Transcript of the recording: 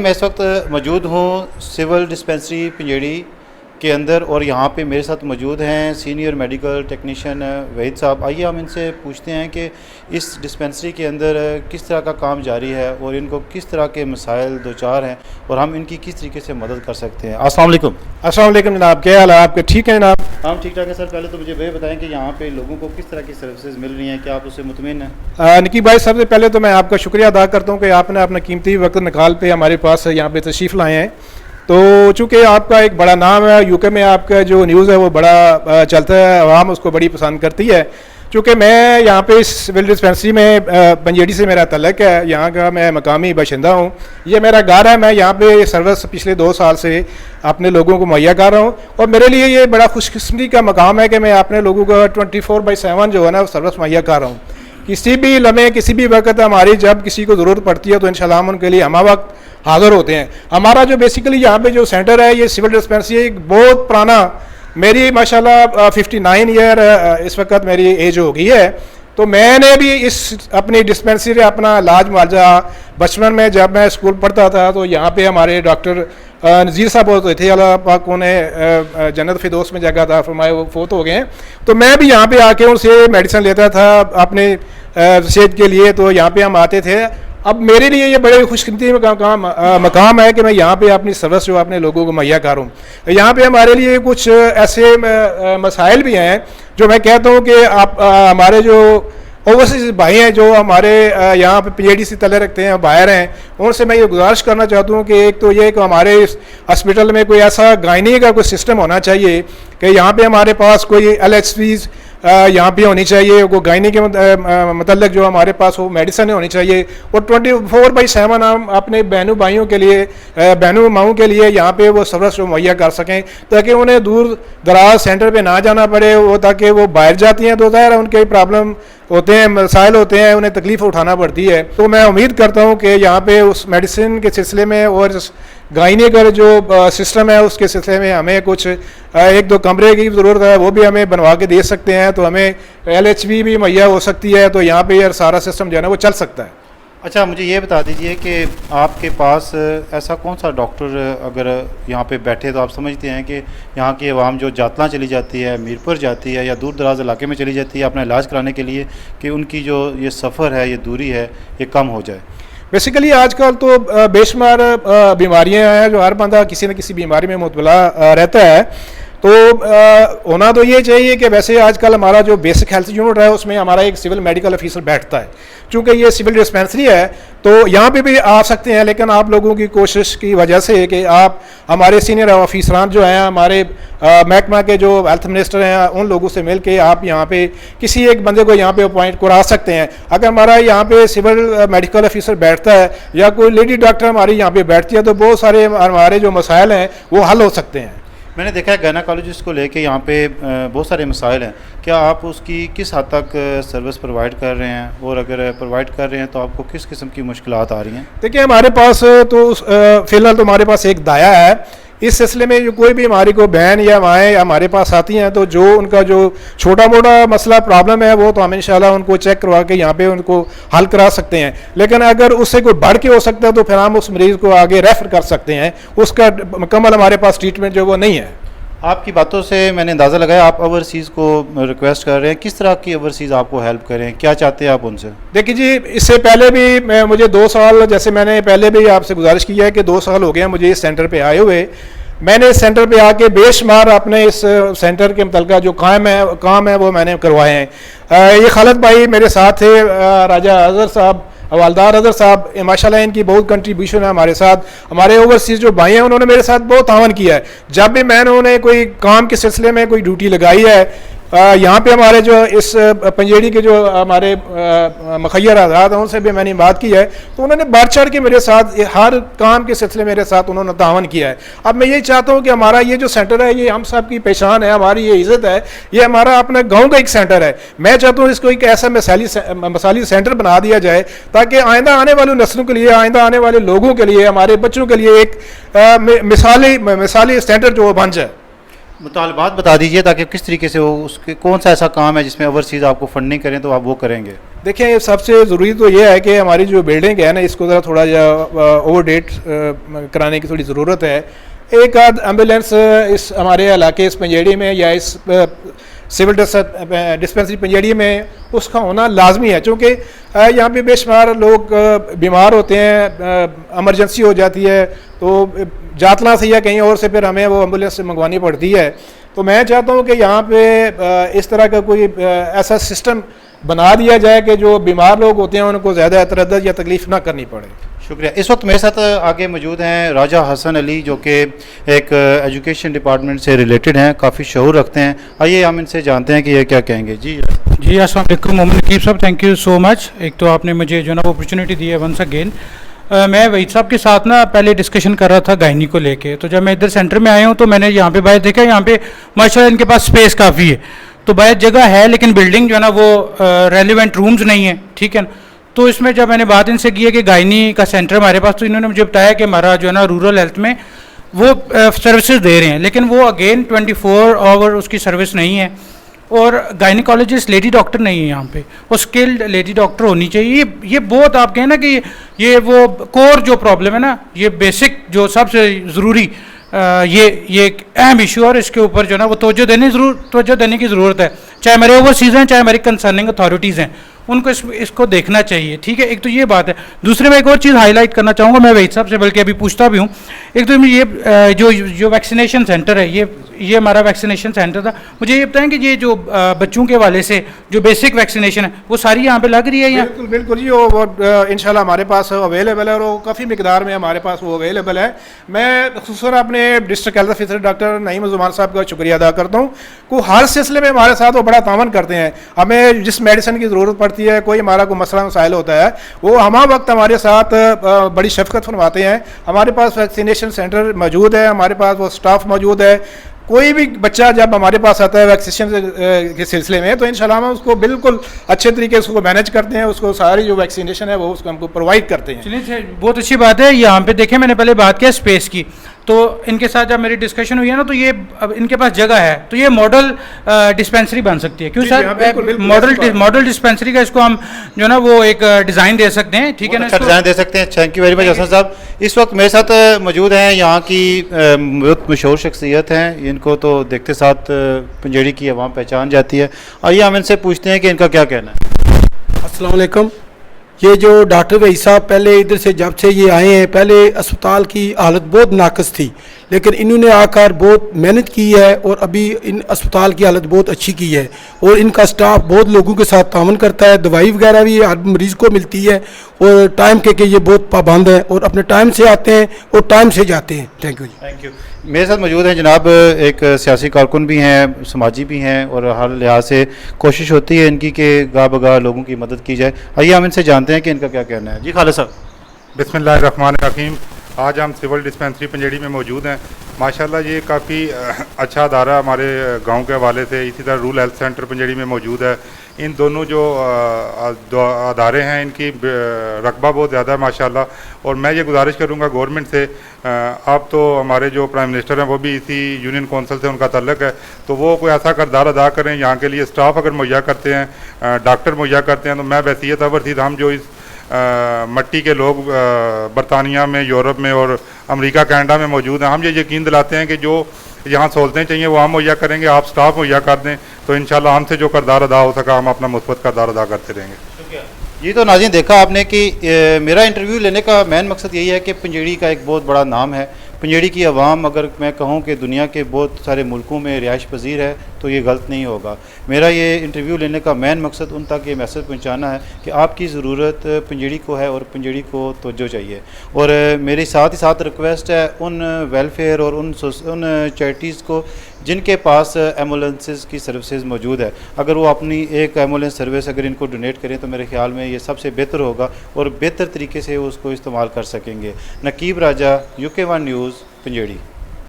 मैं इस वक्त मौजूद हूँ सिविल डिस्पेंसरी पिंजेड़ी के अंदर और यहाँ पे मेरे साथ मौजूद हैं सीनियर मेडिकल टेक्नीशियन वहीद साहब। आइए हम इनसे पूछते हैं कि इस डिस्पेंसरी के अंदर किस तरह का काम जारी है और इनको किस तरह के मसाइल दो चार हैं और हम इनकी किस तरीके से मदद कर सकते हैं। अस्सलाम वालेकुम। अस्सलाम वालेकुम जनाब, क्या हाल है आपके? ठीक है जनाब? हम ठीक ठाक है सर। पहले तो मुझे वही बताएं कि यहाँ पे लोगों को किस तरह की सर्विसेज मिल रही हैं, क्या आप उससे मुतमिन हैं? निकी भाई, सबसे पहले तो मैं आपका शुक्रिया अदा करता हूँ कि आपने अपना कीमती वक्त निकाल पे हमारे पास यहाँ पे तशरीफ़ लाए हैं। तो चूँकि आपका एक बड़ा नाम है यूके में, आपका जो न्यूज़ है वो बड़ा चलता है, आवाम उसको बड़ी पसंद करती है। चूँकि मैं यहाँ पे इस सिविल डिस्पेंसरी में पंजेड़ी से मेरा तल्लक है, यहाँ का मैं मकामी बाशिंदा हूँ, ये मेरा घर है। मैं यहाँ पे सर्विस पिछले 2 साल से अपने लोगों को मुहैया कर रहा हूँ और मेरे लिए ये बड़ा खुशकिस्मती का मकाम है कि मैं अपने लोगों को 24/7 जो है ना सर्विस मुहैया कर रहा हूँ। किसी भी लम्हे किसी भी वक्त हमारी जब किसी को ज़रूरत पड़ती है तो इंशाल्लाह हम उनके लिए हम वक्त हाज़िर होते हैं। हमारा जो बेसिकली यहाँ पे जो सेंटर है, ये सिविल डिस्पेंसरी एक बहुत पुराना, मेरी माशाल्लाह 59 ईयर इस वक्त मेरी एज हो गई है। तो मैंने भी इस अपनी डिस्पेंसरी अपना इलाज मुआवजा बचपन में जब मैं स्कूल पढ़ता था तो यहाँ पे हमारे डॉक्टर नज़ीर साहब होते थे, अल्लाह पाक उन्हें जन्नत फिरदौस में जगह था फरमाए, वो फोत हो गए हैं। तो मैं भी यहाँ पे आके उनसे मेडिसिन लेता था अपने सेहत के लिए, तो यहाँ पे हम आते थे। अब मेरे लिए ये बड़े खुशकिस्मती मकाम है कि मैं यहाँ पे अपनी सर्विस जो अपने लोगों को मुहैया करूँ। यहाँ पे हमारे लिए कुछ ऐसे मसाइल भी हैं जो मैं कहता हूँ कि आप हमारे जो ओवरसीज भाई हैं जो हमारे यहाँ पे पीएडी से तले रखते हैं, बाहर हैं, उनसे मैं ये गुजारिश करना चाहता हूँ कि एक तो ये कि हमारे हॉस्पिटल में कोई ऐसा गायनी का कोई सिस्टम होना चाहिए कि यहाँ पे हमारे पास कोई LHCs यहाँ पे होनी चाहिए, वो गायनी के मतलब जो हमारे पास वो मेडिसिन होनी चाहिए और 24/7 हम अपने बहनों भाइयों के लिए, बहनों माओं के लिए यहाँ पे वो सर्विस मुहैया कर सकें ताकि उन्हें दूर दराज सेंटर पे ना जाना पड़े। वो ताकि वो बाहर जाती हैं तो ज़ाहिर उनके प्रॉब्लम होते हैं, मसाइल होते हैं, उन्हें तकलीफ़ उठाना पड़ती है। तो मैं उम्मीद करता हूँ कि यहाँ पे उस मेडिसिन के सिलसिले में और गायनी का जो सिस्टम है उसके सिलसिले में हमें कुछ 1-2 कमरे की ज़रूरत है, वो भी हमें बनवा के दे सकते हैं, तो हमें LHV भी मुहैया हो सकती है, तो यहाँ पे यार सारा सिस्टम जो है ना वो चल सकता है। अच्छा, मुझे ये बता दीजिए कि आपके पास ऐसा कौन सा डॉक्टर अगर यहाँ पे बैठे तो आप समझते हैं कि यहाँ की आवाम जो जातला चली जाती है, मीरपुर जाती है या दूर दराज इलाके में चली जाती है अपना इलाज कराने के लिए, कि उनकी जो ये सफ़र है, ये दूरी है, ये कम हो जाए? बेसिकली आजकल तो बेशुमार बीमारियां हैं जो हर बंदा किसी न किसी बीमारी में मुबतला रहता है। तो होना तो ये चाहिए कि वैसे आजकल हमारा जो बेसिक हेल्थ यूनिट है उसमें हमारा एक सिविल मेडिकल ऑफिसर बैठता है। चूँकि ये सिविल डिस्पेंसरी है तो यहाँ पे भी आ सकते हैं, लेकिन आप लोगों की कोशिश की वजह से कि आप हमारे सीनियर ऑफिसरान जो हैं, हमारे महकमा के जो हेल्थ मिनिस्टर हैं, उन लोगों से मिल के आप यहाँ पे किसी एक बंदे को यहाँ पे अपॉइंट करा सकते हैं। अगर हमारा यहाँ पे सिविल मेडिकल ऑफिसर बैठता है या कोई लेडी डॉक्टर हमारी यहाँ पे बैठती है तो बहुत सारे हमारे जो मसाइल हैं वो हल हो सकते हैं। मैंने देखा है गायनाकोलॉजिस्ट को लेके यहाँ पे बहुत सारे मसाइल हैं, क्या आप उसकी किस हद तक सर्विस प्रोवाइड कर रहे हैं और अगर प्रोवाइड कर रहे हैं तो आपको किस किस्म की मुश्किलात आ रही हैं? देखिए, हमारे पास तो फ़िलहाल तो हमारे पास एक दाया है। इस सिलसिले में जो कोई भी हमारी को बहन या माएँ हमारे पास आती हैं तो जो उनका जो छोटा मोटा मसला प्रॉब्लम है वो तो हम इंशाल्लाह उनको चेक करवा के यहाँ पे उनको हल करा सकते हैं। लेकिन अगर उससे कोई बढ़ के हो सकता है तो फिर हम उस मरीज़ को आगे रेफ़र कर सकते हैं, उसका मुकम्मल हमारे पास ट्रीटमेंट जो वो नहीं है। आपकी बातों से मैंने अंदाज़ा लगाया आप ओवरसीज़ को रिक्वेस्ट कर रहे हैं, किस तरह की ओवरसीज़ आपको हेल्प करें, क्या चाहते हैं आप उनसे? देखिए जी, इससे पहले भी मुझे 2 साल, जैसे मैंने पहले भी आपसे गुजारिश की है कि 2 साल हो गए हैं मुझे इस सेंटर पे आए हुए। मैंने इस सेंटर पे आके बेशुमार अपने इस सेंटर के मुतल्लिक़ जो काम है वो मैंने करवाए हैं। ये खालिद भाई मेरे साथ थे, राजा अज़हर साहब, हवालदार अज़हर साहब, माशाल्लाह इनकी बहुत कंट्रीब्यूशन है हमारे साथ। हमारे ओवरसीज़ जो भाई हैं उन्होंने मेरे साथ बहुत तावन किया है। जब भी मैंने उन्हें कोई काम के सिलसिले में कोई ड्यूटी लगाई है, यहाँ पे हमारे जो इस पंजेड़ी के जो हमारे मुखैर आज़ाद हैं उनसे भी मैंने बात की है, तो उन्होंने बढ़ चढ़ के मेरे साथ हर काम के सिलसिले मेरे साथ उन्होंने तावन किया है। अब मैं यही चाहता हूँ कि हमारा ये जो सेंटर है ये हम सब की पहचान है, हमारी ये इज़्ज़त है, ये हमारा अपने गाँव का एक सेंटर है। मैं चाहता हूँ इसको एक ऐसा मिसाली सेंटर बना दिया जाए ताकि आइंदा आने वाली नस्लों के लिए, आइंदा आने वाले लोगों के लिए, हमारे बच्चों के लिए एक मिसाली सेंटर जो बन जाए। मुतालबात बता दीजिए ताकि किस तरीके से वो उसके कौन सा ऐसा काम है जिसमें ओवरसीज़ आपको फंडिंग करें तो आप वो करेंगे? देखिए सबसे ज़रूरी तो ये है कि हमारी जो बिल्डिंग है ना इसको ज़रा थोड़ा ओवरडेट कराने की थोड़ी ज़रूरत है। एक आध एम्बुलेंस इस हमारे इलाके इस पंजेड़ी में या इस सिविल डिस्पेंसरी पंजेड़ी में उसका होना लाजमी है, क्योंकि यहाँ पे बेशुमार लोग बीमार होते हैं, इमरजेंसी हो जाती है तो जातला से या कहीं और से फिर हमें वो एम्बुलेंस मंगवानी पड़ती है। तो मैं चाहता हूँ कि यहाँ पे इस तरह का कोई ऐसा सिस्टम बना दिया जाए कि जो बीमार लोग होते हैं उनको ज़्यादा तरद्दुद या तकलीफ़ ना करनी पड़े। शुक्रिया। इस वक्त मेरे साथ आगे मौजूद हैं राजा हसन अली, जो कि एक एजुकेशन डिपार्टमेंट से रिलेटेड हैं, काफ़ी शऊर रखते हैं। आइए हम इनसे जानते हैं कि ये क्या कहेंगे। जी अस्सलाम वालेकुम मोहम्मद नकीब साहब, थैंक यू सो मच। एक तो आपने मुझे जो ना अपॉर्चुनिटी दी है वंस अगेन। मैं वहीद साहब के साथ ना पहले डिस्कशन कर रहा था गायनी को लेके, तो जब मैं इधर सेंटर में आया हूँ तो मैंने यहाँ पे बाहर देखा, यहाँ पे माशाल्लाह इनके पास स्पेस काफ़ी है, तो बाहर जगह है, लेकिन बिल्डिंग जो है ना वो रेलिवेंट रूम्स नहीं है, ठीक है ना। तो इसमें जब मैंने बात इनसे की है कि गायनी का सेंटर हमारे पास, तो इन्होंने मुझे बताया कि हमारा जो है ना रूरल हेल्थ में वो सर्विसेज दे रहे हैं, लेकिन वो अगेन 24 आवर उसकी सर्विस नहीं है, और गायनिकोलॉजिस्ट लेडी डॉक्टर नहीं है यहाँ पे, और स्किल्ड लेडी डॉक्टर होनी चाहिए। ये बहुत आप कहें ना कि ये वो कोर जो प्रॉब्लम है ना, ये बेसिक जो सबसे ज़रूरी ये एक अहम इशू, और इसके ऊपर जो है ना वो तवज्जो देने की ज़रूरत है, चाहे हमारे ओवरसीज़ हैं चाहे हमारी कंसर्निंग अथॉरिटीज़ हैं, उनको इसको देखना चाहिए, ठीक है। एक तो ये बात है। दूसरे मैं एक और चीज़ हाईलाइट करना चाहूँगा, मैं वहीद साहब से बल्कि अभी पूछता भी हूँ। एक तो ये जो वैक्सीनेशन सेंटर है, ये हमारा वैक्सीनेशन सेंटर था, मुझे ये बताएं कि ये जो बच्चों के हवाले से जो बेसिक वैक्सीनेशन है वो सारी यहाँ पे लग रही है? यहाँ बिल्कुल बिल्कुल जी, वो इंशाल्लाह हमारे पास अवेलेबल है, और वो काफ़ी मिकदार में हमारे पास वो अवेलेबल है। मैं खुसूसन अपने district health officer doctor Naeem Juman साहब का शुक्रिया अदा करता हूँ को हर सिलसिले में हमारे साथ वो बड़ा तावन करते हैं। हमें जिस मेडिसिन की ज़रूरत पड़ती है, कोई हमारा कोई मसला मसाइल होता है, वो हम वक्त हमारे साथ बड़ी शफकत फरमाते हैं। हमारे पास वैक्सीनेशन सेंटर मौजूद है, हमारे पास वो स्टाफ मौजूद है। कोई भी बच्चा जब हमारे पास आता है वैक्सीनेशन के सिलसिले में, तो इंशाल्लाह हम उसको बिल्कुल अच्छे तरीके से उसको मैनेज करते हैं, उसको सारी जो वैक्सीनेशन है वो उसको हमको प्रोवाइड करते हैं। चलिए, बहुत अच्छी बात है। यहाँ पे देखें, मैंने पहले बात किया स्पेस की, तो इनके साथ जब मेरी डिस्कशन हुई है ना, तो ये अब इनके पास जगह है, तो ये मॉडल डिस्पेंसरी बन सकती है। क्यों सर? मॉडल डिस्पेंसरी का इसको हम जो ना वो एक डिज़ाइन दे सकते हैं, ठीक है ना, डिज़ाइन दे सकते हैं। Thank you very much Hasan साहब। इस वक्त मेरे साथ मौजूद हैं यहाँ की बहुत मशहूर शख्सियत हैं, इनको तो देखते साथ पंजेड़ी की आवाम पहचान जाती है। आइए हम इनसे पूछते हैं कि इनका क्या कहना है। अस्सलाम वालेकुम। ये जो डॉक्टर वहीद साहब पहले इधर से जब से ये आए हैं, पहले अस्पताल की हालत बहुत नाकस थी, लेकिन इन्होंने आकर बहुत मेहनत की है और अभी इन अस्पताल की हालत बहुत अच्छी की है, और इनका स्टाफ बहुत लोगों के साथ तावन करता है। दवाई वगैरह भी हर मरीज़ को मिलती है, और टाइम के ये बहुत पाबंद हैं और अपने टाइम से आते हैं और टाइम से जाते हैं। Thank you ji. Thank you. मेरे साथ मौजूद हैं जनाब, एक सियासी कारकुन भी हैं, समाजी भी हैं, और हर लिहाज से कोशिश होती है इनकी कि गा बगा लोगों की मदद की जाए। आइए हम इनसे जानते हैं कि इनका क्या कहना है। जी खालिद साहब। बिस्मिल्लाहिर्रहमानिर्रहीम। आज हम सिविल डिस्पेंसरी पंजेड़ी में मौजूद हैं। माशाल्लाह ये काफ़ी अच्छा अदारा हमारे गांव के हवाले से, इसी तरह रूरल हेल्थ सेंटर पंजेड़ी में मौजूद है। इन दोनों जो अदारे हैं इनकी रकबा बहुत ज़्यादा है माशाल्लाह, और मैं ये गुजारिश करूँगा गवर्नमेंट से, अब तो हमारे जो प्राइम मिनिस्टर हैं वो भी इसी यूनियन कौंसिल से उनका तल्लक है, तो वो कोई ऐसा किरदार अदा करें, यहाँ के लिए स्टाफ अगर मुहैया करते हैं, डॉक्टर मुहैया करते हैं, तो मैं वसीयत अवर हम जो इस मट्टी के लोग बरतानिया में, यूरोप में और अमेरिका कनाडा में मौजूद हैं, हम ये यकीन दिलाते हैं कि जो यहाँ सहूलतें चाहिए वो हम मुहैया करेंगे, आप स्टाफ मुहैया कर दें, तो इंशाल्लाह हमसे जो किरदार अदा हो सका हम अपना मुस्बत किरदार अदा करते रहेंगे। ये तो नाज़रीन देखा आपने कि मेरा इंटरव्यू लेने का मेन मकसद यही है कि पंजेड़ी का एक बहुत बड़ा नाम है। पंजेड़ी की आवाम, अगर मैं कहूँ कि दुनिया के बहुत सारे मुल्कों में रिहाइश पजीर है, तो ये गलत नहीं होगा। मेरा ये इंटरव्यू लेने का मेन मकसद उन तक ये मैसेज पहुँचाना है कि आपकी ज़रूरत पंजेड़ी को है और पंजेड़ी को तवज्जो चाहिए। और मेरी साथ ही साथ रिक्वेस्ट है उन वेलफेयर और उन चैरिटीज़ को जिनके पास एम्बुलेंसेस की सर्विसेज मौजूद है, अगर वो अपनी एक एम्बुलेंस सर्विस अगर इनको डोनेट करें तो मेरे ख्याल में ये सबसे बेहतर होगा और बेहतर तरीके से उसको इस्तेमाल कर सकेंगे। नकीब राजा, UK1 न्यूज़, पंजेड़ी।